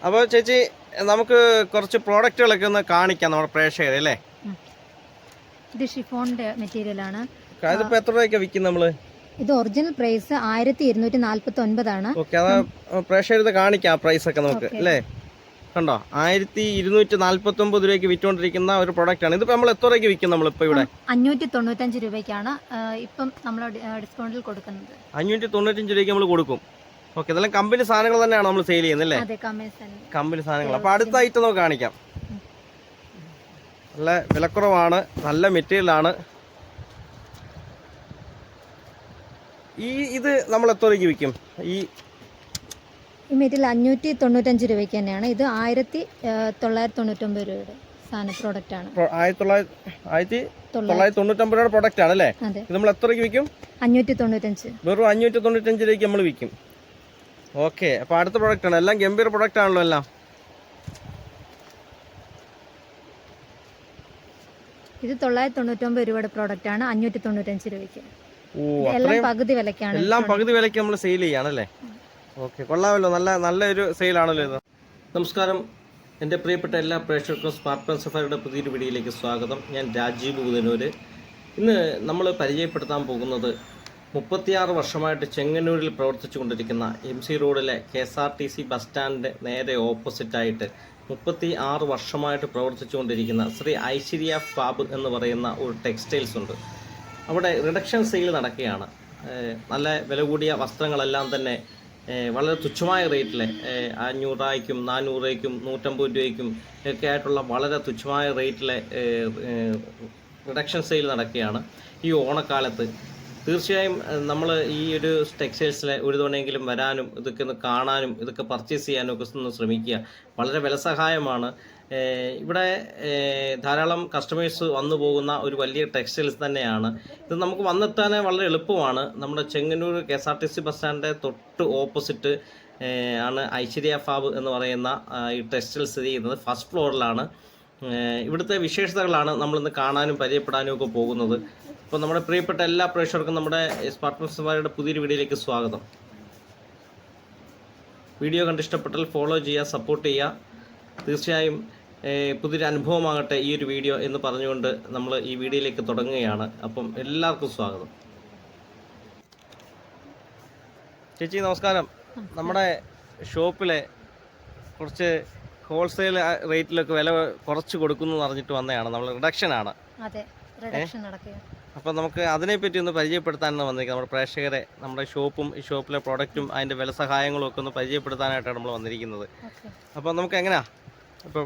അപ്പോൾ ചേച്ചി നമുക്ക് കുറച്ച് പ്രോഡക്റ്റുകളൊക്കെ ഒന്ന് കാണിക്കാം നമ്മുടെ പ്രേക്ഷകരെ അല്ലേ? ഇത് ഷിഫോണിന്റെ മെറ്റീരിയൽ ആണ്. ഇതിപ്പോൾ എത്ര രൂപയ്ക്ക് വിൽക്കും നമ്മള്? ഇത് ഒറിജിനൽ പ്രൈസ് 1249 ആണ്. ഓക്കെ, അത് പ്രേക്ഷകർ കാണിക്കാം പ്രൈസ് ഒക്കെ നമുക്ക് അല്ലേ? കണ്ടോ, 1249 രൂപയ്ക്ക് വിറ്റുകൊണ്ടിരിക്കുന്ന ഒരു പ്രോഡക്റ്റ് ആണ്. ഇതിപ്പോൾ നമ്മൾ എത്ര രൂപയ്ക്ക് വിൽക്കും? നമ്മളിപ്പോൾ ഇവിടെ 595 രൂപയ്ക്കാണ് ഇപ്പം നമ്മൾ ഡിസ്കൗണ്ടിൽ കൊടുക്കുന്നത്. 595 രൂപയ്ക്ക് നമ്മൾ കൊടുക്കും. ഓക്കെ, ഇതെല്ലാം കമ്പനി സാധനങ്ങൾ തന്നെയാണ് നമ്മൾ സെയിൽ ചെയ്യുന്നത് അല്ലേ? അതെ, കമ്പനി സാധനങ്ങൾ. അപ്പോൾ അടുത്ത ഐറ്റം നമുക്ക് കാണിക്കാം. നല്ല വിലക്കുറവാണ്, നല്ല മെറ്റീരിയലാണ്. ഇത് നമ്മൾ എത്ര രൂപയ്ക്ക് വിൽക്കും? ഈ മെറ്റീരിയൽ 595 രൂപയ്ക്ക് തന്നെയാണ്. ഇത് 1999 രൂപയുടെ സാധന പ്രോഡക്റ്റ് ആണ്. 1999 രൂപയുടെ പ്രോഡക്റ്റ് ആണ് അല്ലേ? ഇത് നമ്മൾ എത്ര രൂപയ്ക്ക് വിൽക്കും? 595. വെറും 595 രൂപയ്ക്ക് നമ്മൾ വിൽക്കും. ഓക്കെ, അപ്പോൾ അടുത്ത പ്രോഡക്റ്റ് ആണ്. എല്ലാം ഗംഭീര പ്രോഡക്റ്റ് ആണല്ലോ എല്ലാം. ഇത് 999 രൂപയുടെ പ്രോഡക്റ്റ് ആണ്, 595 രൂപയ്ക്ക്. എല്ലാം പകുതി വിലക്കാണ്. എല്ലാം പകുതി വിലയ്ക്ക് നമ്മൾ സെയിൽ ചെയ്യാണല്ലേ? ഓക്കെ, കൊള്ളാമല്ലോ. നല്ലൊരു സെയിലാണല്ലോ ഇത്. നമസ്കാരം, എൻ്റെ പ്രിയപ്പെട്ട എല്ലാ പ്രേക്ഷകർക്കും സ്മാർട്ട് സഫാരിയുടെ പുതിയൊരു വീഡിയോയിലേക്ക് സ്വാഗതം. ഞാൻ രാജീവ് ബുധനൂര്. ഇന്ന് നമ്മൾ പരിചയപ്പെടുത്താൻ പോകുന്നത് 36 വർഷമായിട്ട് ചെങ്ങന്നൂരിൽ പ്രവർത്തിച്ചു കൊണ്ടിരിക്കുന്ന MC റോഡിലെ KSRTC ബസ് സ്റ്റാൻഡിൻ്റെ നേരെ ഓപ്പോസിറ്റായിട്ട് 36 വർഷമായിട്ട് പ്രവർത്തിച്ചു കൊണ്ടിരിക്കുന്ന ശ്രീ ഐശ്വര്യ ഫാബ് എന്ന് പറയുന്ന ഒരു ടെക്സ്റ്റൈൽസ് ഉണ്ട്. അവിടെ റിഡക്ഷൻ സെയിൽ നടക്കുകയാണ്. നല്ല വില കൂടിയ വസ്ത്രങ്ങളെല്ലാം തന്നെ വളരെ തുച്ഛമായ റേറ്റിൽ 500 രൂപയ്ക്കും 400 രൂപയ്ക്കും 150 രൂപയ്ക്കും ഒക്കെ ആയിട്ടുള്ള വളരെ തുച്ഛമായ റേറ്റിൽ റിഡക്ഷൻ സെയിൽ നടക്കുകയാണ് ഈ ഓണക്കാലത്ത്. തീർച്ചയായും നമ്മൾ ഈ ഒരു ടെക്സ്റ്റൈൽസിൽ ഒരു തവണയെങ്കിലും വരാനും ഇതൊക്കെ ഒന്ന് കാണാനും ഇതൊക്കെ പർച്ചേസ് ചെയ്യാനും ഒക്കെ ഒന്ന് ശ്രമിക്കുക. വളരെ വിലസഹായമാണ്. ഇവിടെ ധാരാളം കസ്റ്റമേഴ്സ് വന്നു പോകുന്ന ഒരു വലിയ ടെക്സ്റ്റൈൽസ് തന്നെയാണ്. ഇത് നമുക്ക് വന്നെത്താൻ വളരെ എളുപ്പമാണ്. നമ്മുടെ ചെങ്ങന്നൂർ KSRTC ബസ് സ്റ്റാൻഡിൻ്റെ തൊട്ട് ഓപ്പോസിറ്റ് ആണ് ഐശ്വര്യ ഫാബ് എന്ന് പറയുന്ന ഈ ടെക്സ്റ്റൈൽ സ്ഥിതി ചെയ്യുന്നത്. ഫസ്റ്റ് ഫ്ലോറിലാണ്. ഇവിടുത്തെ വിശേഷതകളാണ് നമ്മളിന്ന് കാണാനും പരിചയപ്പെടാനും ഒക്കെ പോകുന്നത്. അപ്പോൾ നമ്മുടെ പ്രിയപ്പെട്ട എല്ലാ പ്രേക്ഷകർക്കും നമ്മുടെ സ്മാർട്ട് സഫാരിയുടെ പുതിയൊരു വീഡിയോയിലേക്ക് സ്വാഗതം. വീഡിയോ കണ്ടിഷ്ടപ്പെട്ടാൽ ഫോളോ ചെയ്യുക, സപ്പോർട്ട് ചെയ്യുക. തീർച്ചയായും പുതിയൊരു അനുഭവമാകട്ടെ ഈ ഒരു വീഡിയോ എന്ന് പറഞ്ഞുകൊണ്ട് നമ്മൾ ഈ വീഡിയോയിലേക്ക് തുടങ്ങുകയാണ്. അപ്പം എല്ലാവർക്കും സ്വാഗതം. ചേച്ചി നമസ്കാരം. നമ്മുടെ ഷോപ്പിലെ കുറച്ച് ഹോൾസെയിൽ റേറ്റിലൊക്കെ വില കുറച്ച് കൊടുക്കുന്നു എന്ന് പറഞ്ഞിട്ട് വന്നതാണ്. നമ്മൾ റിഡക്ഷനാണ്. അപ്പോൾ നമുക്ക് അതിനെപ്പറ്റി ഒന്ന് പരിചയപ്പെടുത്താനാണ് വന്നിരിക്കുന്നത്. നമ്മുടെ പ്രേക്ഷകരെ നമ്മുടെ ഷോപ്പും ഈ ഷോപ്പിലെ പ്രോഡക്റ്റും അതിൻ്റെ വില സഹായങ്ങളും ഒക്കെ ഒന്ന് പരിചയപ്പെടുത്താനായിട്ടാണ് നമ്മൾ വന്നിരിക്കുന്നത്. അപ്പോൾ നമുക്ക് എങ്ങനെയാണ് ഇപ്പോൾ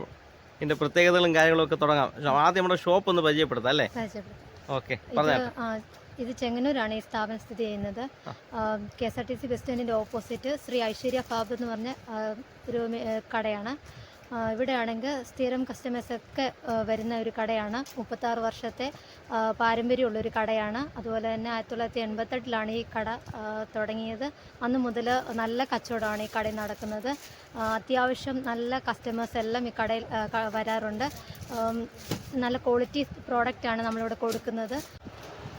ഇതിൻ്റെ പ്രത്യേകതകളും കാര്യങ്ങളും ഒക്കെ തുടങ്ങാം. ആദ്യം നമ്മുടെ ഷോപ്പ് ഒന്ന് പരിചയപ്പെടുത്താം അല്ലേ? ഓക്കെ, പറഞ്ഞാൽ. ഇത് ചെങ്ങന്നൂരാണ് ഈ സ്ഥാപനം സ്ഥിതി ചെയ്യുന്നത്. KSRTC ബസ് സ്റ്റാൻഡിൻ്റെ ഓപ്പോസിറ്റ് ശ്രീ ഐശ്വര്യ ഫാബ് എന്ന് പറഞ്ഞ ഒരു കടയാണ്. ഇവിടെ ആണെങ്കിൽ സ്ഥിരം കസ്റ്റമേഴ്സൊക്കെ വരുന്ന ഒരു കടയാണ്. 36 വർഷത്തെ പാരമ്പര്യമുള്ളൊരു കടയാണ്. അതുപോലെ തന്നെ 1988 ഈ കട തുടങ്ങിയത്. അന്ന് മുതൽ നല്ല കച്ചവടമാണ് ഈ കടയിൽ നടക്കുന്നത്. അത്യാവശ്യം നല്ല കസ്റ്റമേഴ്സ് എല്ലാം ഈ കടയിൽ വരാറുണ്ട്. നല്ല ക്വാളിറ്റി പ്രോഡക്റ്റാണ് നമ്മളിവിടെ കൊടുക്കുന്നത്.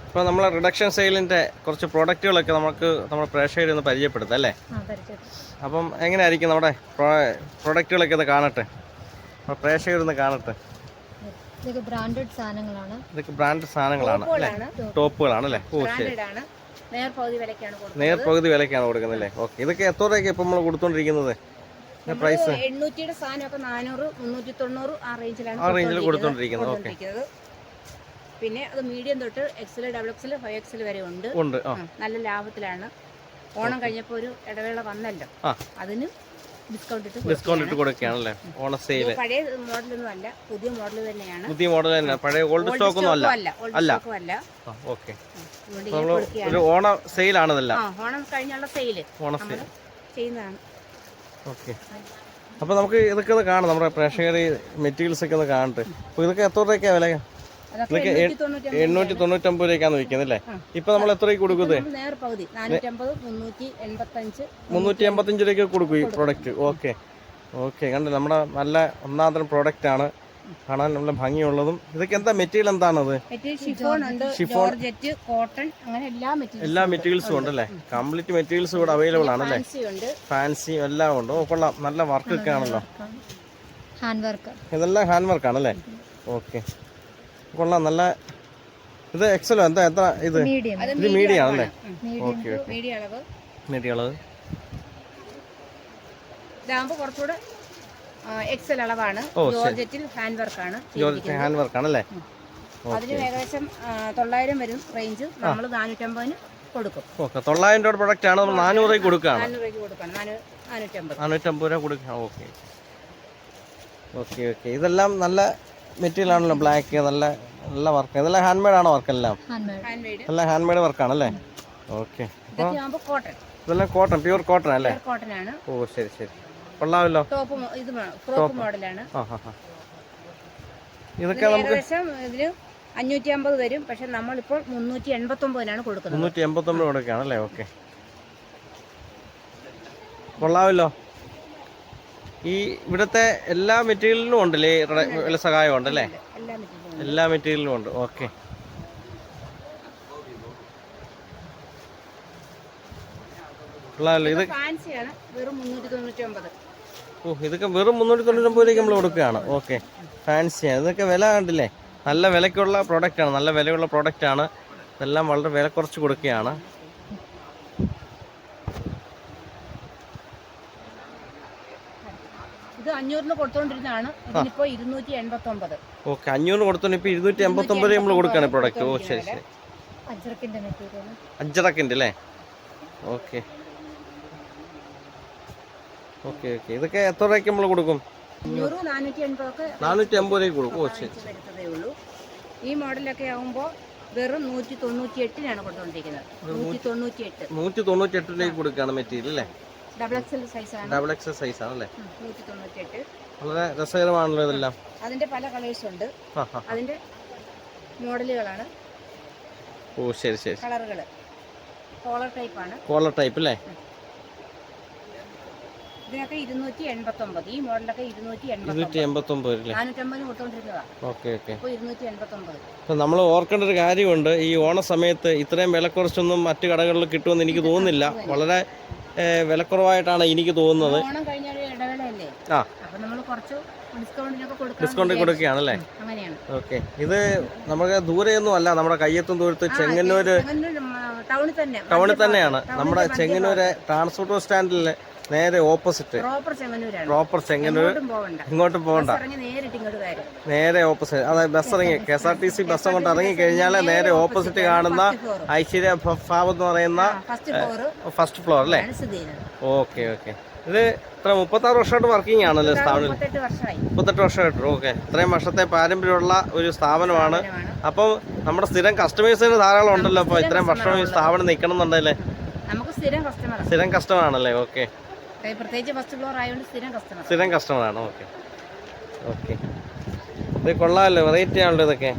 ഇപ്പോൾ നമ്മൾ റിഡക്ഷൻ സെയിലിൻ്റെ കുറച്ച് പ്രോഡക്റ്റുകളൊക്കെ നമുക്ക് നമ്മുടെ പ്രേക്ഷകരെ ഒന്ന് പരിചയപ്പെടുത്താം അല്ലേ? അപ്പം എങ്ങനെയായിരിക്കും നമ്മുടെ പ്രോഡക്റ്റുകളൊക്കെ ഒന്ന് കാണട്ടെ, പ്രേക്ഷകരൊന്ന് കാണട്ടെ. ഇതൊക്കെ ബ്രാൻഡഡ് സാധനങ്ങളാണ്. ഇതൊക്കെ ബ്രാൻഡഡ് സാധനങ്ങളാണ് അല്ലേ? ടോപ്പുകളാണ് അല്ലേ? ഓ ശരി, നേർപകുതി വിലക്കാണ് കൊടുക്കുന്നത് അല്ലേ? ഓക്കെ, ഇതൊക്കെ എത്ര രൂപയ്ക്ക് ഇപ്പം നമ്മൾ കൊടുത്തോണ്ടിരിക്കുന്നത്? പ്രൈസ് 800 സാധനമൊക്കെ 400, 390 ആ റേഞ്ചിൽ കൊടുത്തോണ്ടിരിക്കുന്നത്. ഓക്കെ, പിന്നെ അത് മീഡിയം തൊട്ട് XL, XXL, 5XL വരെ ഉണ്ട്. നല്ല ലാഭത്തിലാണ്. ഓണം കഴിഞ്ഞപ്പോൾ ഒരു ഇടവേള വന്നല്ലോ, അതിന് ഡിസ്കൗണ്ട് ഇട്ട് കൊടുക്കുകയാണല്ലേ? ഓണ സെയിൽ. പഴയ മോഡലൊന്നും അല്ല, പുതിയ മോഡൽ തന്നെയാണ്. പുതിയ മോഡൽ തന്നെ, പഴയ ഓൾഡ് സ്റ്റോക്ക് ഒന്നും അല്ല. ഓക്കെ, ഒരു ഓണ സെയിലാണ് ഇതെല്ലാം. ഓണം കഴിഞ്ഞുള്ള സെയില് ചെയ്യുന്നതാണ്. ഓക്കെ, അപ്പോൾ നമുക്ക് ഇതൊക്കെ ഒന്ന് കാണാം. നമ്മുടെ പ്രേക്ഷകർ മെറ്റീരിയൽസ് ഒക്കെ ഒന്ന് കാണട്ടെ. അപ്പോൾ ഇതൊക്കെ എത്ര രൂപയ്ക്കാണ് വില? ഇതൊക്കെ 899 രൂപയ്ക്കാണ് വിൽക്കുന്നത് അല്ലേ? ഇപ്പൊ നമ്മൾ എത്ര രൂപയ്ക്ക് കൊടുക്കുന്നത്? 385 രൂപയ്ക്ക് കൊടുക്കും ഈ പ്രോഡക്റ്റ്. ഓക്കെ, കണ്ടു, നമ്മുടെ നല്ല ഒന്നാന്തരം പ്രോഡക്റ്റ് ആണ്. കാണാൻ നല്ല ഭംഗിയുള്ളതും. ഇതൊക്കെ എന്താ മെറ്റീരിയൽ എന്താണത്? ഷിഫോൺ ഉണ്ട്, ജോർജറ്റ്, കോട്ടൺ, അങ്ങനെ എല്ലാ മെറ്റീരിയൽസും ഉണ്ടല്ലേ? കംപ്ലീറ്റ് മെറ്റീരിയൽസ് ഇവിടെ അവൈലബിൾ ആണല്ലേ? ഫാൻസി എല്ലാം ഉണ്ട്. ഓ കൊള്ളാം, നല്ല വർക്ക് ഒക്കെ ആണല്ലോ. ഹാൻഡ് വർക്ക്, ഇതെല്ലാം ഹാൻഡ് വർക്ക് ആണല്ലേ? ഓക്കെ, കൊള്ളാം. നല്ല ഇത് എക്സലോ എന്താ എത്ര ഇത്? ഇത് മീഡിയം ആണല്ലേ? ഓക്കെ, മീഡിയം അളവ്. ഇതാകുമ്പോൾ കുറച്ചുകൂടെ എക്സൽ അളവാണ്. ജോർജറ്റിൽ ഹാൻഡ് വർക്കാണ്. ഹാൻഡ് വർക്ക് ആണല്ലേ? അതിന് ഏകദേശം 900 വരും റേഞ്ച്. നമ്മൾ 450 കൊടുക്കും. ഓക്കെ, 900 രൂപ പ്രൊഡക്റ്റ് ആണ്, നമ്മൾ 400 രൂപയ്ക്ക് കൊടുക്കുകയാണ്. 450 രൂപ കൊടുക്കാം. Okay okay okay. ഇതെല്ലാം നല്ല മെറ്റീരിയൽ ആണല്ലോ, ബ്ലാക്ക്, നല്ല നല്ല വർക്ക്. ഇതെല്ലാം ഹാൻഡ് മെയ്ഡ് ആണോ വർക്ക്? എല്ലാം എല്ലാം ഹാൻഡ് മെയ്ഡ് വർക്കാണല്ലേ? ഓക്കെ. ഇതെല്ലാം കോട്ടൺ, പ്യൂർ കോട്ടൺ അല്ലേ? ഓ ശരി ശരി, കൊള്ളാമല്ലോ. ഫ്രോക്ക് മോഡലാണ്. ഇതൊക്കെ നമുക്ക് ഇതിന് 550 വരും. പക്ഷെ നമ്മളിപ്പോൾ 389 കൊടുക്കുന്നത്. 389 കൊടുക്കുകയാണല്ലേ? ഓക്കെ, കൊള്ളാമല്ലോ. ഈ ഇവിടുത്തെ എല്ലാ മെറ്റീരിയലിനും ഉണ്ടല്ലേ വില സഹായം ഉണ്ടല്ലേ? എല്ലാ മെറ്റീരിയലിനും ഉണ്ട്. ഓക്കെ, ഇത് ഫാൻസിയാണ്, വെറും 399. ഓ, ഇതൊക്കെ വെറും 399 രൂപയ്ക്ക് നമ്മൾ കൊടുക്കുകയാണ്. ഓക്കെ, ഫാൻസിയാണ്. ഇതൊക്കെ വില കണ്ടില്ലേ? നല്ല വിലക്കുള്ള പ്രോഡക്റ്റാണ്, നല്ല വിലയുള്ള പ്രോഡക്റ്റാണ്. ഇതെല്ലാം വളരെ വില കുറച്ച് കൊടുക്കുകയാണ്. ഇത് 500 കൊടുത്തോണ്ടിരുന്നതാണ്. ഇതിനിപ്പോ 289. ഓക്കെ, 500 കൊടുത്തോണ്ട് ഇപ്പൊ 289 നമ്മൾ കൊടുക്കുകയാണ് പ്രോഡക്റ്റ്. ഓ ശരി ശരി, അജ്രക്കിന്റെ അല്ലേ? Okay okay okay. ഇതൊക്കെ എത്ര രൂപയ്ക്ക് നമ്മൾ കൊടുക്കും? 450 രൂപയ്ക്ക് കൊടുക്കും. ഓ ശരി. ഈ മോഡലൊക്കെ ആകുമ്പോൾ വെറും 198 കൊടുത്തോണ്ടിരിക്കുന്നത്. 198 രൂപയ്ക്ക് കൊടുക്കുകയാണ് മെറ്റീരിയൽ അല്ലേ? ഡബിൾ എക്സൽ സൈസാണ്. ഡബിൾ എക്സൽ സൈസ് ആണല്ലേ? 198. വളരെ രസകരമാണല്ലോ ഇതെല്ലാം. അതിന്റെ പല കളേഴ്സ് ഉണ്ട്, അതിന്റെ മോഡലുകളാണ്. ഓ ശരി ശരി. കളറുകൾ കോളർ ടൈപ്പ് ആണ്. കോളർ ടൈപ്പ് അല്ലേ? ഇതിനൊക്കെ 289. ഈ മോഡലൊക്കെ 289 അല്ലേ? 450 കൊടുത്തോണ്ടിരുന്നതാ. Okay okay. ഇപ്പോൾ 289. ഇപ്പം നമ്മൾ ഓർക്കേണ്ട ഒരു കാര്യമുണ്ട്, ഈ ഓണ സമയത്ത് ഇത്രയും വില കുറച്ചൊന്നും മറ്റു കടകളിൽ കിട്ടുമെന്ന് എനിക്ക് തോന്നുന്നില്ല. വളരെ വിലക്കുറവായിട്ടാണ് എനിക്ക് തോന്നുന്നത്. ഓണം കഴിഞ്ഞ ഇടവേളയല്ലേ? അപ്പോൾ നമ്മൾ കുറച്ച് ഡിസ്കൗണ്ട് കൊടുക്കുകയാണല്ലേ? അങ്ങനെയാണ്. ഓക്കെ, ഇത് നമുക്ക് ദൂരെയൊന്നും അല്ല, നമ്മുടെ കയ്യെത്തും ദൂരത്ത് ചെങ്ങന്നൂര് ടൗണിൽ തന്നെയാണ്. നമ്മുടെ ചെങ്ങന്നൂര് ട്രാൻസ്പോർട്ട് സ്റ്റാൻഡിൽ നേരെ ഓപ്പോസിറ്റ്. പ്രോപ്പർ ചെങ്ങന്നൂർ, ഇങ്ങോട്ടും പോകണ്ട, നേരെ ഓപ്പോസിറ്റ്. അതായത് ബസ് ഇറങ്ങി KSRTC ബസ് അങ്ങോട്ട് ഇറങ്ങി കഴിഞ്ഞാൽ നേരെ ഓപ്പോസിറ്റ് കാണുന്ന ഐശ്വര്യ ഫാബ് എന്ന് പറയുന്ന ഫസ്റ്റ് ഫ്ലോർ അല്ലേ? Okay okay. ഇത് ഇത്ര 36 വർഷമായിട്ട് വർക്കിംഗ് ആണല്ലോ സ്ഥാപനം? 38 വർഷമായിട്ട്. ഓക്കെ, ഇത്രയും വർഷത്തെ പാരമ്പര്യമുള്ള ഒരു സ്ഥാപനമാണ്. അപ്പം നമ്മുടെ സ്ഥിരം കസ്റ്റമേഴ്സിന് ധാരാളം ഉണ്ടല്ലോ. അപ്പോൾ ഇത്രയും വർഷം ഈ സ്ഥാപനം നിൽക്കണം എന്നുണ്ടല്ലേ? സ്ഥിരം കസ്റ്റമർ ആണല്ലേ? ഓക്കെ, പ്രത്യേകിച്ച് ഫസ്റ്റ് ഫ്ലോർ ആയതുകൊണ്ട് സ്ഥിരം കസ്റ്റമർ ആണ്. Okay okay. ഇത് കൊള്ളാമല്ലോ, വെറൈറ്റി ആണല്ലോ ഇതൊക്കെ.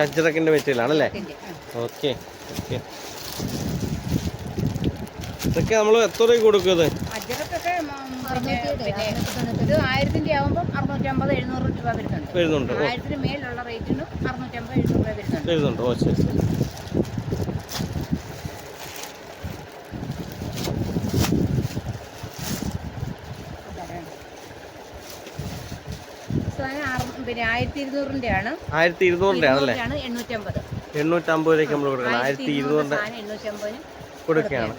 അജ്രക്കിന്റെ മെറ്റീരിയൽ ആണല്ലേ? Okay okay. ഇതൊക്കെ നമ്മൾ എത്ര രൂപ കൊടുക്കും? ഇത് അജ്രക്കൊക്കെ ഇത് 1000 ആകുമ്പോൾ 650-700 രൂപ വരുന്നുണ്ട്. 1000 മേലുള്ള റേറ്റിനും 650-700 രൂപ വരുന്നുണ്ട്. ഓ ശരി ശരി. പിന്നെ 1200 ആണ്. 1200 ആണല്ലേ? 850 രൂപയ്ക്ക് നമ്മൾ കൊടുക്കണം. 1200 കൊടുക്കുകയാണ്.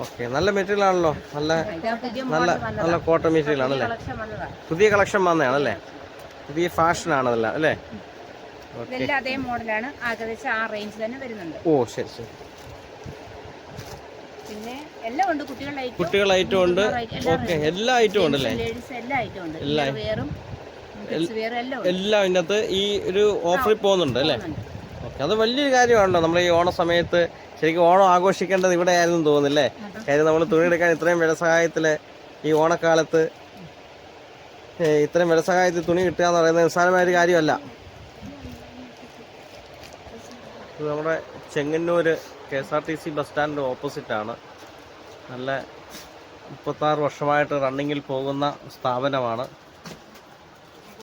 ഓക്കെ, നല്ല മെറ്റീരിയൽ ആണല്ലോ. നല്ല നല്ല നല്ല കോട്ടൺ മെറ്റീരിയൽ ആണല്ലേ? പുതിയ കളക്ഷൻ വന്നതാണല്ലേ? പുതിയ ഫാഷൻ ആണതല്ല അല്ലേ? അതേ മോഡലാണ്, ഏകദേശം ആ റേഞ്ച് തന്നെ വരുന്നുണ്ട്. ഓ ശരി ശരി. പിന്നെ എല്ലാം ഉണ്ട്, കുട്ടികളുടെ ഐറ്റം ഉണ്ട്. ഓക്കെ, എല്ലാ ഐറ്റവും ഉണ്ടല്ലേ? എല്ലാം ഇതിനകത്ത് ഈ ഒരു ഓഫറിൽ പോകുന്നുണ്ട് അല്ലേ? ഓക്കെ, അത് വലിയൊരു കാര്യമാണല്ലോ. നമ്മൾ ഈ ഓണ സമയത്ത് ശരിക്കും ഓണം ആഘോഷിക്കേണ്ടത് ഇവിടെ ആയിരുന്നു തോന്നുന്നില്ലേ? കാര്യം നമ്മൾ തുണിയെടുക്കാൻ ഇത്രയും വിലസഹായത്തിൽ ഈ ഓണക്കാലത്ത് ഇത്രയും വിലസഹായത്തിൽ തുണി കിട്ടുക എന്ന് പറയുന്നത് നിസ്സാരമായൊരു കാര്യമല്ല. നമ്മുടെ ചെങ്ങന്നൂർ KSRTC ബസ് സ്റ്റാൻഡിൻ്റെ ഓപ്പോസിറ്റാണ്. നല്ല 36 വർഷമായിട്ട് റണ്ണിങ്ങിൽ പോകുന്ന സ്ഥാപനമാണ്.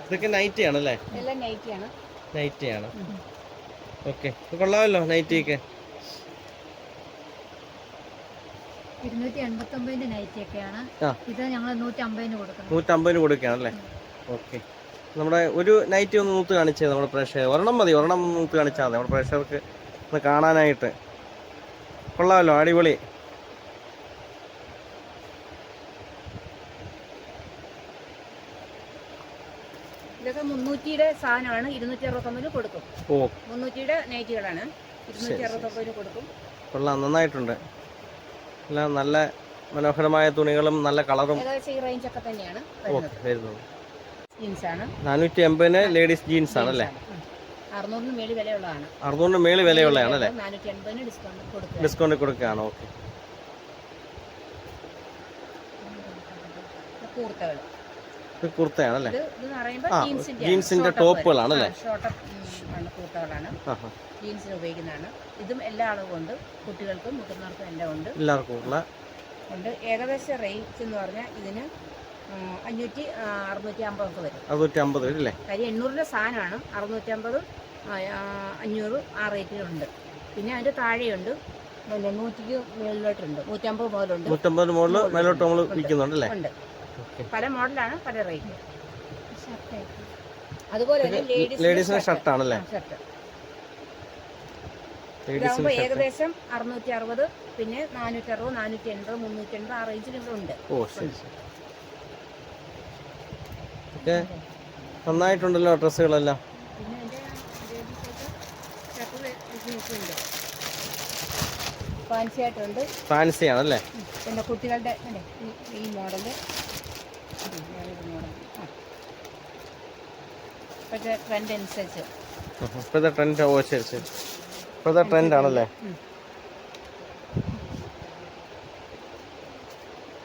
ഇതൊക്കെ നൈറ്റിയാണ് അല്ലേ? എല്ലാം നൈറ്റിയാണ്. നൈറ്റിയാണ്. ഓക്കെ, കൊള്ളാമല്ലോ നൈറ്റിയൊക്കെ. 289 നൈറ്റിയൊക്കെയാണ്. ഇത് ഞങ്ങൾ 150 കൊടുക്കണം. 150 കൊടുക്കുകയാണല്ലേ? ഓക്കെ. നമ്മുടെ ഒരു നൈറ്റി ഒന്ന് നൂത്ത് കാണിച്ചേ നമ്മുടെ പ്രേക്ഷകർ. ഒരെണ്ണം മതി, ഒരെണ്ണം നൂത്ത് കാണിച്ചാൽ മതി നമ്മുടെ പ്രേക്ഷകർക്ക് ഒന്ന് കാണാനായിട്ട്. കൊള്ളാമല്ലോ, അടിപൊളി. ഇതൊക്കെ 300-യുടെ സാധനമാണ്. 269 കൊടുക്കും. ഓ, 300-യുടെ നൈറ്റികളാണ്. 269 കൊടുക്കും. കൊള്ളാം, നന്നായിട്ടുണ്ട്. എല്ലാം നല്ല മനോഹരമായ തുണികളും നല്ല കളറും ഏകദേശം ഈ റേഞ്ച് ഒക്കെ തന്നെയാണ് വരുന്നത്. ജീൻസാണ്. 480 ലേഡീസ് ജീൻസ് ആണല്ലേ? 600 മേളിൽ വിലയുള്ളതാണ്. 600 മേളിൽ വിലയുള്ളതാണ് അല്ലേ? 480 ഡിസ്കൗണ്ട് കൊടുക്കുകയാണ്. ഓക്കെ. കൂർത്തകൾ. ഇത് കുർത്തയാണല്ലേ? ജീൻസിന്റെ ടോപ്പുകളാണല്ലേ? ഷോർട്ട് കൂർത്തകളാണ്. ജീൻസിന് ഉപയോഗിക്കുന്നതാണ്. ഇതും എല്ലാ അളവും ഉണ്ട്. കുട്ടികൾക്കും മുതിർന്നവർക്കും എല്ലാം ഉണ്ട്. എല്ലാവർക്കും ഉണ്ട്. ഏകദേശം റേറ്റ് എന്ന് പറഞ്ഞാൽ ഇതിന് 500-650 വരും. 650 അല്ലേ? കാര്യം 800-ന്റെ സാധനമാണ്. 650, 500 ആ റേറ്റിലുണ്ട്. പിന്നെ അതിന്റെ താഴെയുണ്ട്, 100-ക്ക് മേളിലോട്ടുണ്ട്. 150 മുതലുണ്ട്. 150 മുകളിൽ മേലോട്ട് നമ്മൾ വിൽക്കുന്നുണ്ട് അല്ലേ? ഉണ്ട്. പല മോഡലാണ്, പല റേറ്റ്. അതുപോലെ തന്നെ ലേഡീസിന്റെ ഷർട്ടാണല്ലേ? ഷർട്ട് ഇതാകുമ്പോൾ ഏകദേശം 660, പിന്നെ 460, 480, 380 ആ റേഞ്ചിൽ ഇവിടെ ഉണ്ട്. ഓ ശരി ശരി. ഓക്കെ, നന്നായിട്ടുണ്ടല്ലോ ഡ്രസ്സുകളെല്ലാം. പിന്നെ ഷർട്ട് ഫാൻസി ആയിട്ടുണ്ട്. ഫാൻസി ആണല്ലേ? പിന്നെ കുട്ടികളുടെ ഈ മോഡല് ഇപ്പോഴത്തെ ട്രെൻഡ് അനുസരിച്ച്. ഇപ്പോഴത്തെ ട്രെൻഡ്. ഓ ശരി ശരി. ഇപ്പോഴത്തെ ട്രെൻഡ് ആണല്ലേ?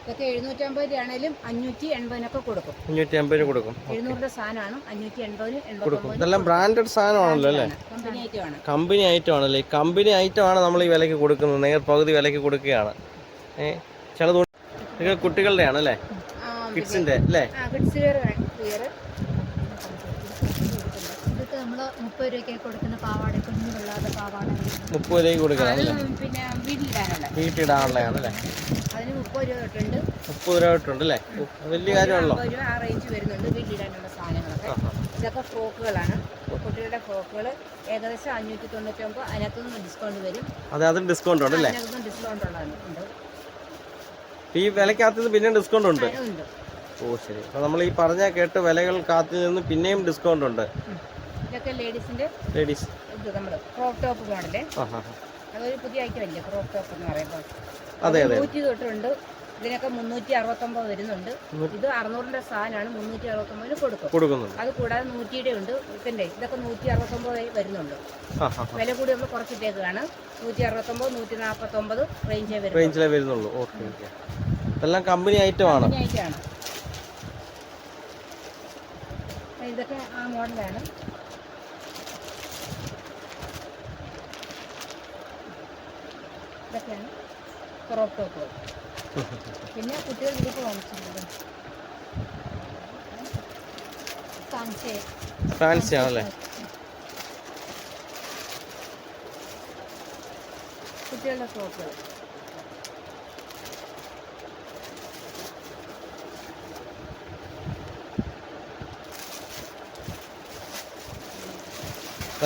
ഇതൊക്കെ 750 ആണെങ്കിലും 580 കൊടുക്കും. 580 കൊടുക്കും. 700-ന്റെ സാധനമാണ്. 580 കൊടുക്കും. ഇതെല്ലാം ബ്രാൻഡഡ് സാധനമാണല്ലോ അല്ലേ? കമ്പനി ഐറ്റമാണ്. കമ്പനി ഐറ്റം ആണല്ലേ? കമ്പനി ഐറ്റം ആണ് നമ്മൾ ഈ വിലയ്ക്ക് കൊടുക്കുന്നത്. നേർ പകുതി വിലയ്ക്ക് കൊടുക്കുകയാണ്. ചില ഇതൊക്കെ കുട്ടികളുടെ ആണല്ലേ? കിഡ്സിന്റെ അല്ലേ? Kids wear. ഇതൊക്കെ നമ്മൾ 30 രൂപയ്ക്ക് കൊടുക്കുന്ന പാവാട, കുഞ്ഞുപിള്ളാതെ പാവാട 30 രൂപയ്ക്ക് കൊടുക്കാനല്ലേ? പിന്നെ വീട്ടിലിടാനുള്ളതാണല്ലേ? അതിന് 30 രൂപ തൊട്ടുണ്ട്. 30 രൂപ തൊട്ടുണ്ട് അല്ലേ? വലിയ കാര്യമാണല്ലോ. 30 രൂപ ആ റേഞ്ച് വരുന്നുണ്ട് വീട്ടിലിടാനുള്ള സാധനങ്ങളൊക്കെ. ഇതൊക്കെ ഫ്രോക്കുകളാണ്. കുട്ടികളുടെ ഫ്രോക്കുകൾ ഏകദേശം 599. അതിനകത്തുനിന്ന് ഡിസ്കൗണ്ട് വരും. അതെ, അതിന് ഡിസ്കൗണ്ട് ഉണ്ട് അല്ലേ? അതിനകത്തുനിന്ന് ഡിസ്കൗണ്ട് ഉണ്ട്. ഈ വിലക്കകത്ത് പിന്നെയും ഡിസ്കൗണ്ട് ഉണ്ട്. ഓ ശരി. അപ്പോൾ നമ്മൾ ഈ പറഞ്ഞ കേട്ട് വിലകൾ കാത്തു നിന്ന് പിന്നെയും ഡിസ്കൗണ്ട് ഉണ്ട്. ഇതൊക്കെ ലേഡീസിന്റെ നമ്മൾ ക്രോപ്പ് ടോപ്പ് മോഡല്. അതൊരു പുതിയ ഐറ്റം അല്ലേ ക്രോപ്പ് ടോപ്പ് എന്ന് പറയുമ്പോൾ? അതെ അതെ. 100 തൊട്ടുണ്ട്. ഇതിനൊക്കെ 369 വരുന്നുണ്ട്. ഇത് 600-ന്റെ സാധനമാണ്. 369 കൊടുക്കുന്നുണ്ട്. അത് കൂടാതെ 100-യുടെ ഉണ്ട്. ഇതൊക്കെ 169 വരുന്നുള്ളൂ. വില കൂടി നമ്മൾ കുറച്ചിട്ടേക്കാണ്. 169, 149 റേഞ്ചിലേ വരുന്നുള്ളൂ. Okay okay. ഇതെല്ലാം കമ്പനി ഐറ്റം ആണ്. ഇതൊക്കെ ആ മോഡലാണ്. ഇതൊക്കെയാണ് ക്രോപ്പ് ടോപ്പ്. പിന്നെ കുട്ടികൾ ഇതൊക്കെ വാങ്ങിച്ചിട്ടുണ്ട്. ഫാൻസി ആണല്ലേ? കുട്ടികളുടെ ഫ്രോക്കുകൾ.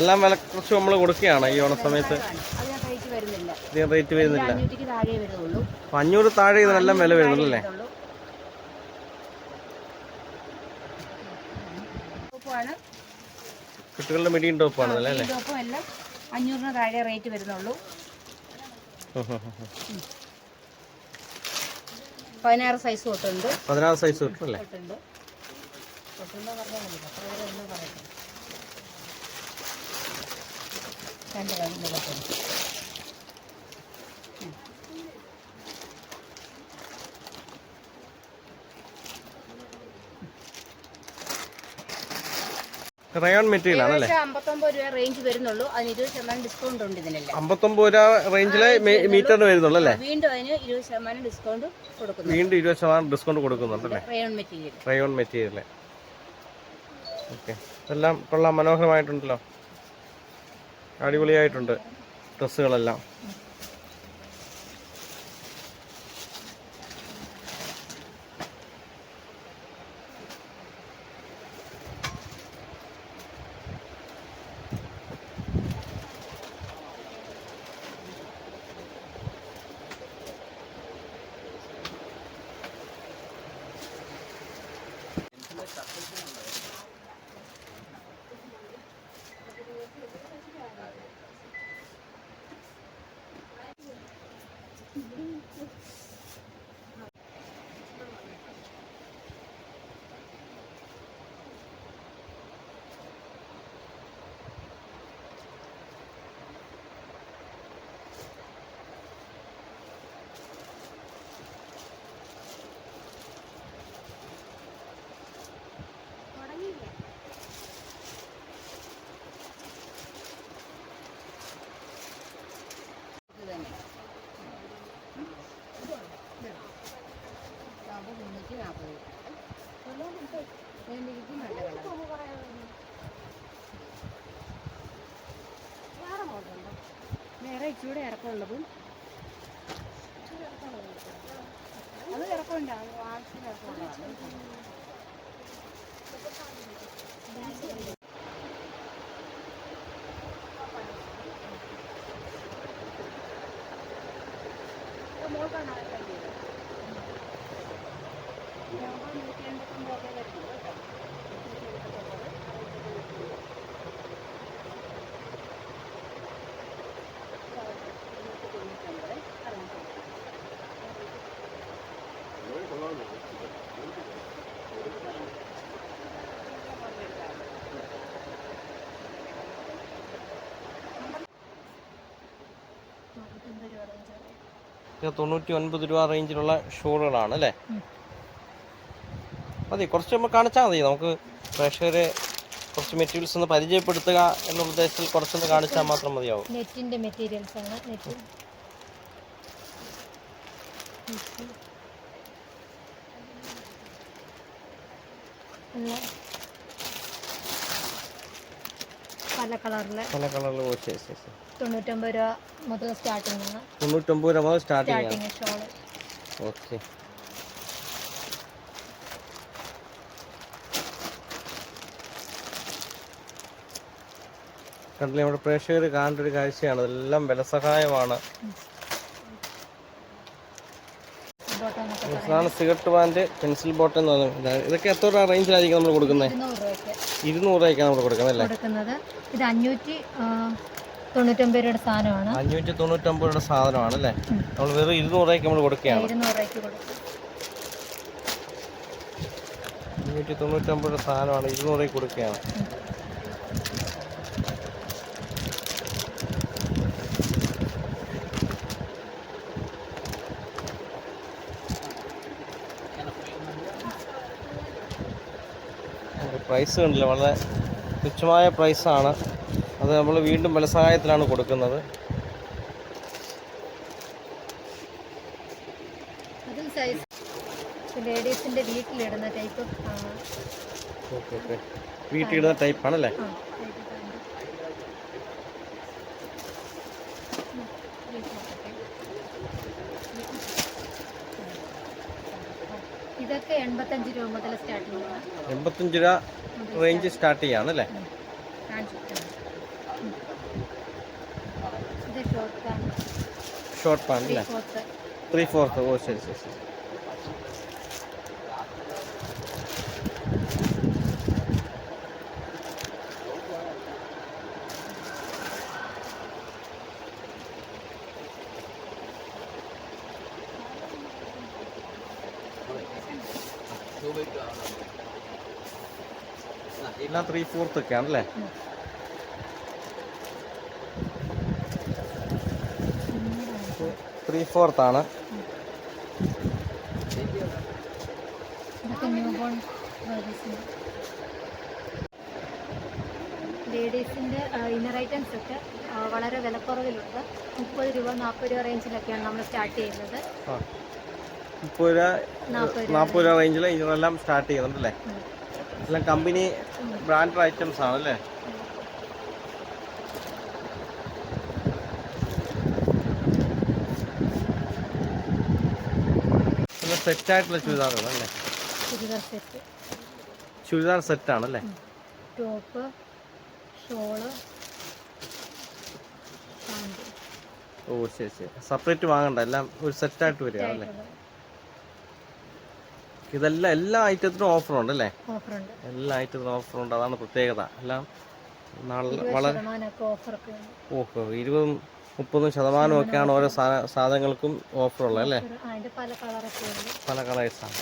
എല്ലാം വില കുറച്ച് നമ്മൾ കൊടുക്കുകയാണ് ഈ ഓണ സമയത്ത്. റേറ്റ് വരുന്നില്ല. 500 താഴെ ഇതിനെല്ലാം വില വരുന്നുള്ളൂ. കുട്ടികളുടെ മീഡിയം ടോപ്പാണ് അല്ലേ? 500-ന് താഴെ റേറ്റ് വരുന്നുള്ളൂ. 16 സൈസ് തൊട്ടുണ്ട്. 16 സൈസ് തൊട്ടല്ലേ? റയോൺ മെറ്റീരിയൽ ആണല്ലേ? 59 രൂപ റേഞ്ച് വരുന്നുള്ളൂ. അതിന് 20% ഡിസ്കൗണ്ട് ഉണ്ട് ഇതിനെല്ലാം. 59 രൂപ റേഞ്ചിലെ മീറ്ററിന് വരുന്നുള്ളൂ അല്ലേ? വീണ്ടും അതിന് 20% ഡിസ്കൗണ്ട് കൊടുക്കുന്നു. വീണ്ടും 20% ഡിസ്കൗണ്ട് കൊടുക്കുന്നുണ്ടല്ലേ? Rayon material. ഓക്കെ, എല്ലാം കൊള്ളാം, മനോഹരമായിട്ടുണ്ടല്ലോ, അടിപൊളിയായിട്ടുണ്ട് ഡ്രസ്സുകളെല്ലാം. വേറെ ഇച്ചിരി ഇറക്കമുള്ളതും അത് ഇറക്കമുണ്ട്. ആവശ്യത്തിന് ഇറക്കമുള്ളതാണ്. ഇത് 99 രൂപ റേഞ്ചിലുള്ള ഷൂകളാണ് അല്ലേ? മതി, കുറച്ച് നമ്മൾ കാണിച്ചാൽ മതി. നമുക്ക് പ്രേക്ഷകരെ കുറച്ച് മെറ്റീരിയൽസ് ഒന്ന് പരിചയപ്പെടുത്തുക എന്നുള്ള ഉദ്ദേശത്തിൽ കുറച്ചൊന്ന് കാണിച്ചാൽ മാത്രം മതിയാവും. നെറ്റിന്റെ മെറ്റീരിയൽസ് ആണ്. പല കളറില് 99 രൂപ മുതൽ സ്റ്റാർട്ടിംഗ് ആണ്. 99 രൂപ മുതൽ സ്റ്റാർട്ടിംഗ് ഷോള്. ഓക്കെ, കണ്ടില്ലേ, നമ്മുടെ പ്രേക്ഷകർ കാണേണ്ട ഒരു കാഴ്ചയാണ്. ഇതെല്ലാം ബലസഹായമാണ്. സിഗരറ്റ് പാൻറ്, പെൻസിൽ ബോട്ടം എന്ന് പറയുന്നത്. ഇതൊക്കെ എത്ര രൂപ റേഞ്ചിലായിരിക്കും നമ്മൾ കൊടുക്കുന്നത്? 200 രൂപയ്ക്കാണ് നമ്മൾ കൊടുക്കുന്നത് അല്ലേ? ഇത് 599 രൂപയുടെ സാധനമാണ്. 599 രൂപയുടെ സാധനമാണ് അല്ലേ? നമ്മൾ വെറും 200 രൂപയ്ക്ക് നമ്മൾ കൊടുക്കുകയാണ്. 599 രൂപയുടെ സാധനമാണ്, 200 രൂപയ്ക്ക് കൊടുക്കുകയാണ്. പ്രൈസ് കണ്ടില്ല, വളരെ തുച്ഛമായ പ്രൈസാണ്. അത് നമ്മൾ വീണ്ടും ബലസഹായത്തിലാണ് കൊടുക്കുന്നത്. ലേഡീസിന്റെ വീട്ടിലിടുന്ന ടൈപ്പ്. ഓക്കെ ഓക്കെ, വീട്ടിലിടുന്ന ടൈപ്പാണല്ലേ? ഇതൊക്കെ 85 രൂപ മുതൽ സ്റ്റാർട്ടിംഗ് ആണ്. 85 രൂപ റേഞ്ച് സ്റ്റാർട്ട് ചെയ്യാണല്ലേ? ഇത് ഷോർട്ട് പാൻറ് അല്ലേ? 3/4. ഓ ശരി ശരി ശരി. എല്ലാം 3/4 ഒക്കെ ആണല്ലേ? ആണ്. ലേഡീസിൻ്റെ ഇന്നർ ഐറ്റംസ് ഒക്കെ വളരെ വിലക്കുറവിലുണ്ട്. 30 രൂപ 40 രൂപ റേഞ്ചിലൊക്കെയാണ് നമ്മൾ സ്റ്റാർട്ട് ചെയ്യുന്നത്. 30 രൂപ 40 രൂപ റേഞ്ചിൽ ഇതെല്ലാം സ്റ്റാർട്ട് ചെയ്യുന്നുണ്ടല്ലേ? എല്ലാം കമ്പനി ബ്രാൻഡഡ് ഐറ്റംസ് ആണല്ലേ? സെറ്റായിട്ടുള്ള ചുരിദാറുകളല്ലേ? ചുരിദാർ സെറ്റാണല്ലേ? ടോപ്പ്, ഷോള്, ഓ ശരി ശരി. സെപ്പറേറ്റ് വാങ്ങണ്ട, എല്ലാം ഒരു സെറ്റായിട്ട് വരികയാണല്ലേ? ഇതെല്ലാം എല്ലാ ഐറ്റത്തിനും ഓഫറുണ്ട് അല്ലേ? എല്ലാ ഐറ്റത്തിനും ഓഫറുണ്ട്, അതാണ് പ്രത്യേകത. എല്ലാം വളരെ 20-30% ഒക്കെയാണ് ഓരോ സാധനങ്ങൾക്കും ഓഫറുള്ളത് അല്ലേ? പല കളേഴ്സാണ്.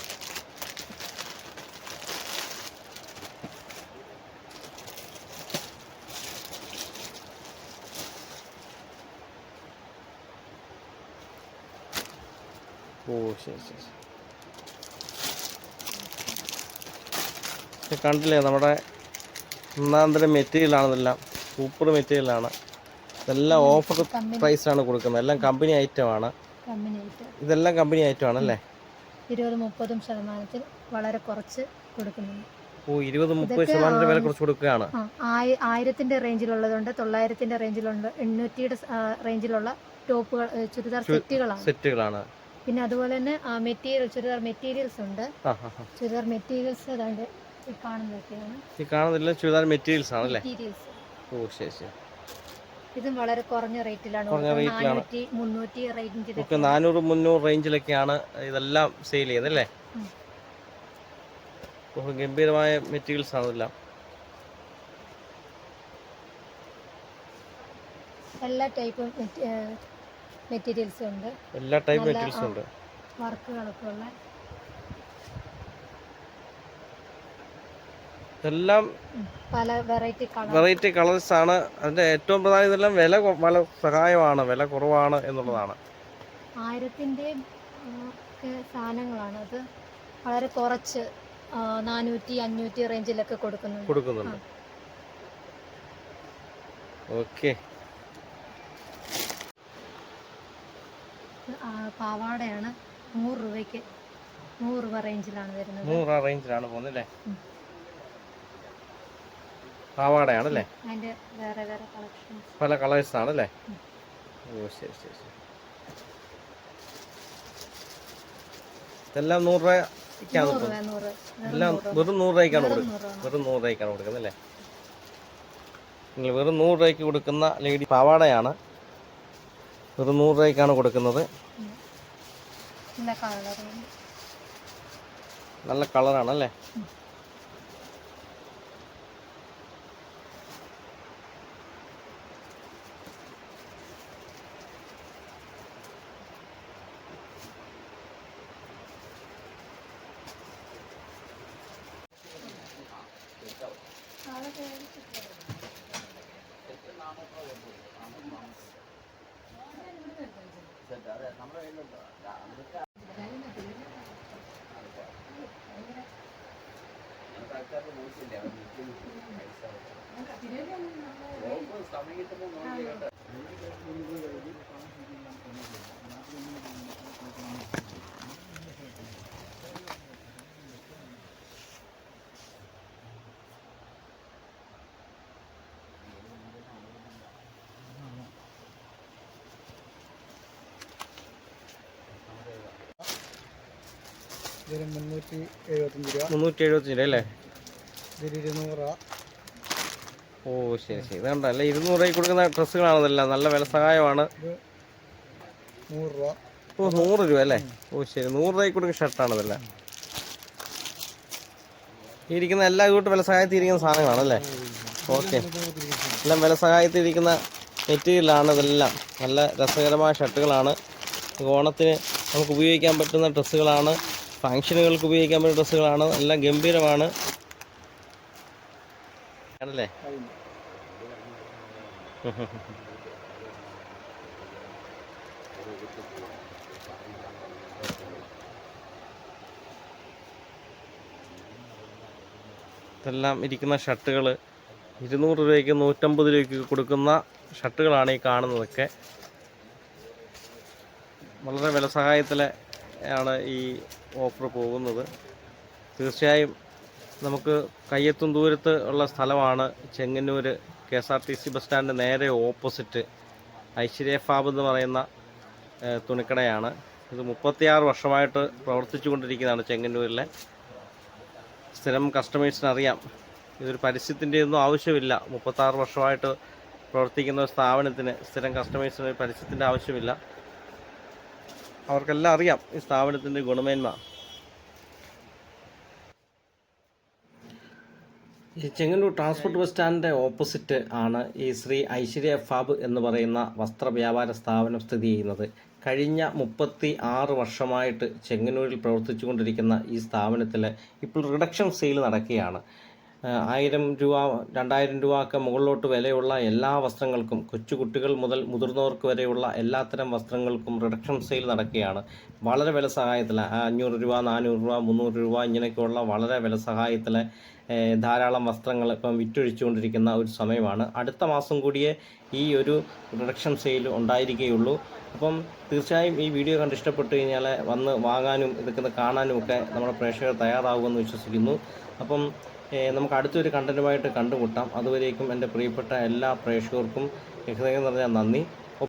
ഓ ശരി ശരി. കണ്ടില്ലേ, നമ്മുടെ ഒന്നാന്തരം മെറ്റീരിയലാണ്. ഇതെല്ലാം സൂപ്പർ മെറ്റീരിയലാണ്. ഇതെല്ലാം ഓഫർ പ്രൈസാണ് കൊടുക്കുന്നത്. എല്ലാം കമ്പനി ഐറ്റമാണ്. ഇതെല്ലാം കമ്പനി ഐറ്റം ആണല്ലേ? 20-30% വളരെ കുറച്ച് കൊടുക്കുന്നുണ്ട്. ഓ 20-30% വില കുറച്ച് കൊടുക്കുകയാണ്. 1000-ന്റെ റേഞ്ചിലുള്ളതുണ്ട്, 900-ന്റെ റേഞ്ചിലുണ്ട്, 800-യുടെ റേഞ്ചിലുള്ള ടോപ്പുകൾ, ചുരിദാർ സെറ്റുകളാണ്. പിന്നെ അതുപോലെ തന്നെ ചുരിദാർ മെറ്റീരിയൽസ് ഉണ്ട്. ചുരിദാർ മെറ്റീരിയൽസ് അതാണ്ട് ഈ കാണുന്നതൊക്കെയാണ്. ചുരിദാർ മെറ്റീരിയൽസ് ആണല്ലേ? ഓ ശരി ശരി. ഇതും വളരെ കുറഞ്ഞ റേറ്റിലാണ്. 400-300 റേഞ്ചിലൊക്കെ, 400-300 റേഞ്ചിലൊക്കെയാണ് ഇതെല്ലാം സെയിൽ ചെയ്യുന്നത് അല്ലേ? ഗംഭീരമായ മെറ്റീരിയൽസ് ആണെല്ലാം. എല്ലാ ടൈപ്പ് മെറ്റീരിയൽസും ഉണ്ട്. എല്ലാ ടൈപ്പ് മെറ്റീരിയൽസും ഉണ്ട്. വർക്കുകളൊക്കെ ഉള്ള ഇതെല്ലാം പല വെറൈറ്റി കളേഴ്സ് ആണ്. അതിന്റെ ഏറ്റവും പ്രധാനം ഇതെല്ലാം വില സഹായമാണ്, വില കുറവാണ് എന്നുള്ളതാണ്. 1000-ന്റെ ഒക്കെ സാധനങ്ങളാണ്. അത് വളരെ കുറച്ച് 400-500 റേഞ്ചിലൊക്കെ കൊടുക്കുന്നുണ്ട്. ഓക്കെ. പാവാടയാണ് 100 രൂപയ്ക്ക്, 100 രൂപ റേഞ്ചിലാണ് വരുന്നത്. 100 റേഞ്ചിലാണ് പോകുന്നല്ലേ? പാവാടയാണല്ലേ? അതിന്റെ വേറെ വേറെ കളക്ഷൻസ്, പല കളേഴ്സ് ആണല്ലേ? ഓ ശരി ശരി ശരി. ഇതെല്ലാം 100 രൂപയ്ക്കാണ് എല്ലാം വെറും 100 രൂപയ്ക്കാണ് കൊടുക്കുന്നത്. വെറും 100 രൂപയ്ക്കാണ് കൊടുക്കുന്നത് അല്ലേ? നിങ്ങൾ വെറും 100 രൂപയ്ക്ക് കൊടുക്കുന്ന ലേഡി പാവാടയാണ് വെറും 100 രൂപയ്ക്കാണ് കൊടുക്കുന്നത്. നല്ല കളറാണല്ലേ? ഇതിന് 375 രൂപ. 375 രൂപ അല്ലേ? ഇതിന് 200 രൂപ. ഓ ശരി ശരി. ഇതുണ്ട് അല്ലേ? 200 രൂപയ്ക്ക് കൊടുക്കുന്ന ഡ്രസ്സുകളാണ് ഇതെല്ലാം. നല്ല വില സഹായമാണ്. 100 രൂപ. ഓ 100 രൂപ അല്ലേ? ഓ ശരി. 100 രൂപയ്ക്ക് കൊടുക്കുന്ന ഷർട്ടാണ് ഇതെല്ലാം. ഈ ഇരിക്കുന്ന എല്ലാ കൂട്ടും വില സഹായത്തിൽ ഇരിക്കുന്ന സാധനങ്ങളാണല്ലേ? ഓക്കെ. എല്ലാം വില സഹായത്തിൽ ഇരിക്കുന്ന മെറ്റീരിയലാണ് ഇതെല്ലാം. നല്ല രസകരമായ ഷർട്ടുകളാണ്. ഓണത്തിന് നമുക്ക് ഉപയോഗിക്കാൻ പറ്റുന്ന ഡ്രസ്സുകളാണ്. ഫങ്ഷനുകൾക്ക് ഉപയോഗിക്കാൻ പറ്റുന്ന ഡ്രസ്സുകളാണ്. എല്ലാം ഗംഭീരമാണ് ആണല്ലേ? ഇതെല്ലാം ഇരിക്കുന്ന ഷർട്ടുകൾ 200 രൂപയ്ക്ക് 150 രൂപയ്ക്ക് കൊടുക്കുന്ന ഷർട്ടുകളാണ് ഈ കാണുന്നതൊക്കെ. വളരെ വിലസഹായത്തിൽ ആണ് ഈ ഓഫർ പോകുന്നത്. തീർച്ചയായും നമുക്ക് കയ്യെത്തും ദൂരത്ത് ഉള്ള സ്ഥലമാണ് ചെങ്ങന്നൂർ KSRTC ബസ് സ്റ്റാൻഡ് നേരെ ഓപ്പോസിറ്റ് ഐശ്വര്യ ഫാബ് എന്ന് പറയുന്ന തുണിക്കടയാണ്. ഇത് 36 വർഷമായിട്ട് പ്രവർത്തിച്ചു കൊണ്ടിരിക്കുന്നതാണ് ചെങ്ങന്നൂരിലെ. സ്ഥിരം കസ്റ്റമേഴ്സിന് അറിയാം, ഇതൊരു പരസ്യത്തിൻ്റെ ഒന്നും ആവശ്യമില്ല. 36 വർഷമായിട്ട് പ്രവർത്തിക്കുന്ന ഒരു സ്ഥാപനത്തിന് സ്ഥിരം കസ്റ്റമേഴ്സിന് പരസ്യത്തിൻ്റെ ആവശ്യമില്ല. അവർക്കെല്ലാം അറിയാം ഈ സ്ഥാപനത്തിൻ്റെ ഗുണമേന്മ. ഈ ചെങ്ങന്നൂർ ട്രാൻസ്പോർട്ട് ബസ് സ്റ്റാൻഡിൻ്റെ ഓപ്പോസിറ്റ് ആണ് ഈ ശ്രീ ഐശ്വര്യ ഫാബ് എന്ന് പറയുന്ന വസ്ത്ര വ്യാപാര സ്ഥാപനം സ്ഥിതി ചെയ്യുന്നത്. കഴിഞ്ഞ 36 വർഷമായിട്ട് ചെങ്ങന്നൂരിൽ പ്രവർത്തിച്ചു കൊണ്ടിരിക്കുന്ന ഈ സ്ഥാപനത്തിൽ ഇപ്പോൾ റിഡക്ഷൻ സെയിൽ നടക്കുകയാണ്. 1000 രൂപ 2000 രൂപ ഒക്കെ മുകളിലോട്ട് വിലയുള്ള എല്ലാ വസ്ത്രങ്ങൾക്കും, കൊച്ചുകുട്ടികൾ മുതൽ മുതിർന്നവർക്ക് വരെയുള്ള എല്ലാത്തരം വസ്ത്രങ്ങൾക്കും റിഡക്ഷൻ സെയിൽ നടക്കുകയാണ്. വളരെ വില സഹായത്തിൽ 500 രൂപ 400 രൂപ 300 രൂപ ഇങ്ങനെയൊക്കെയുള്ള വളരെ വില സഹായത്തിൽ ധാരാളം വസ്ത്രങ്ങൾ ഇപ്പം വിറ്റൊഴിച്ചുകൊണ്ടിരിക്കുന്ന ഒരു സമയമാണ്. അടുത്ത മാസം കൂടിയേ ഈ ഒരു റിഡക്ഷൻ സെയിൽ ഉണ്ടായിരിക്കുകയുള്ളൂ. അപ്പം തീർച്ചയായും ഈ വീഡിയോ കണ്ട് ഇഷ്ടപ്പെട്ട് കഴിഞ്ഞാൽ വന്ന് വാങ്ങാനും ഇതൊക്കെ കാണാനും ഒക്കെ നമ്മുടെ പ്രേക്ഷകർ തയ്യാറാകുമെന്ന് വിശ്വസിക്കുന്നു. അപ്പം നമുക്ക് അടുത്തൊരു കണ്ടൻറ്റുമായിട്ട് കണ്ടുമുട്ടാം. അതുവരേക്കും എൻ്റെ പ്രിയപ്പെട്ട എല്ലാ പ്രേക്ഷകർക്കും ഹൃദയം നിറഞ്ഞ നന്ദി.